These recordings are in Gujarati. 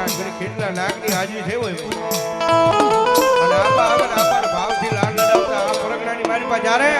કેટલા નાગની હાજરી થઈ હોય અને આપા આવે ને આપા ભાવથી લાડ લડાવતા આ પરગણાની મારી પાસે જ્યારે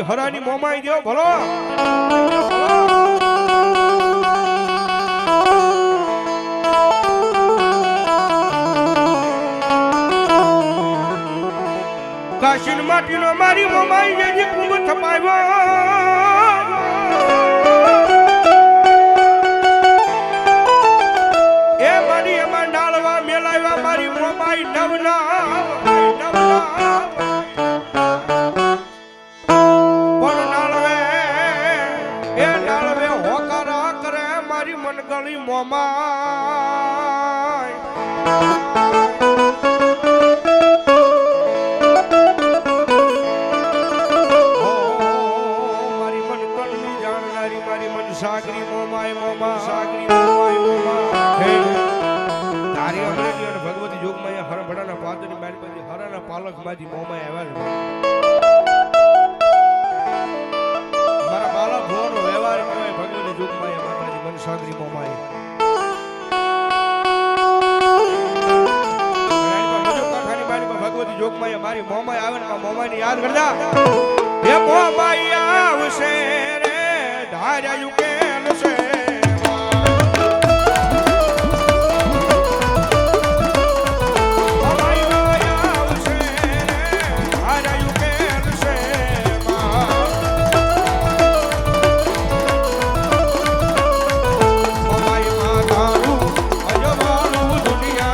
હરાની મોમાઈ દેવ ભલો કાશીન માટીનો મારી મોમાઈ જેજી કુંભ થપાવ્યો એ મારી એમાં ડાળવા મેલાવ્યા મારી મોમાઈ નવના ગળી મોમાય મારી મન તણની જાણનારી મારી મન સાગરી મોમાય મોમા સાગરી મોમાય મોમા તારી અમરેલી અને ભગવતી જોગમાં હરભડાના પાદરની મારી પાસે હરાના પાલક માંથી મોમાય આવ્યા છે મારા બાળક ભોનો વ્યવહાર કહેવાય ભગવતી જોગમાં માતાજી મન સાગરી મોમાય ભગવતી જોગમાં મારી મોમાય આવે ને મોમાય યાદ કરતા હે મોમાય આવશે રે ધાર્યા કેલ છે દુનિયા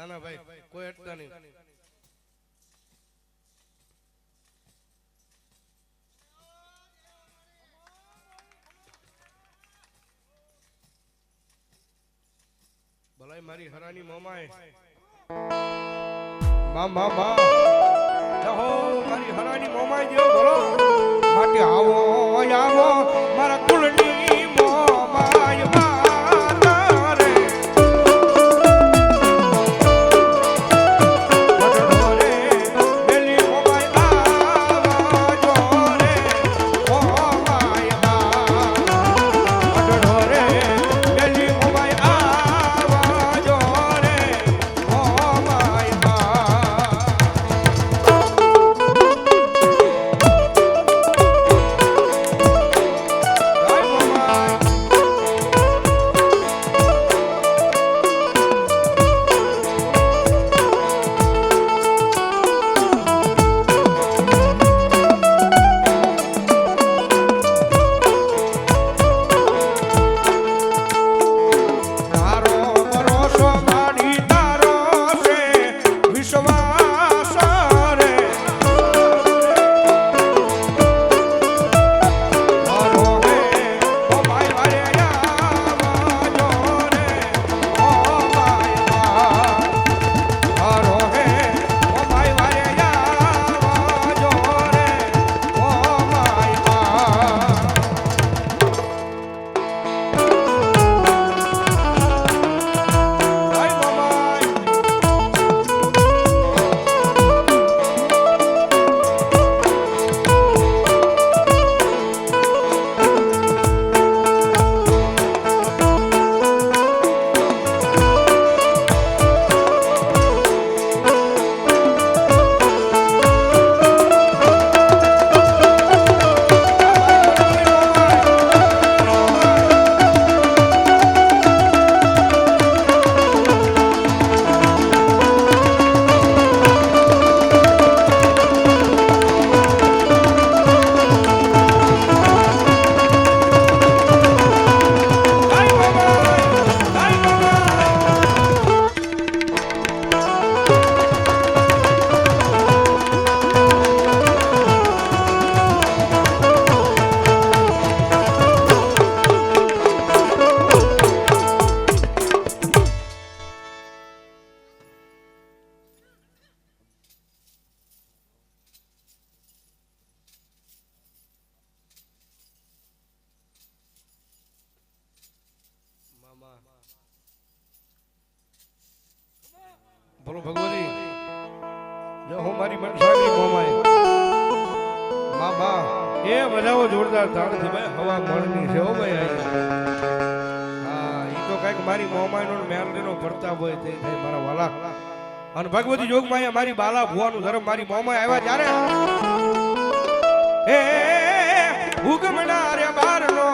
ના ના ભાઈ કોઈ અટતા નહીં. ભલાઈ મારી હરાની મોમાય મામા બા જહો મારી હરાની મોમાય જેવો બોલો માટે આવો આવો મારા કુળની મોમાય માતા રે વડડો રે મેલી મોમાય આવાજો રે મોમાય બા વડડો રે મેલી મોમાય આવાજો રે મોમાય બા બોલો ભગવતી જો હું મારી મનસાની મોમાય મામા એ બજાવો જોરદાર તાળથી ભાઈ હવા મળની છે હો ભાઈ હા ઈ તો કઈક મારી મોમાયનો મેલડીનો પ્રતાપ હોય તે થાય મારા વાલા અને ભગવતી જોગમાં મારી બાલા ભુવાનું ધર્મ મારી મોમાય આવ્યા ત્યારે એ હુકમના રે બારનો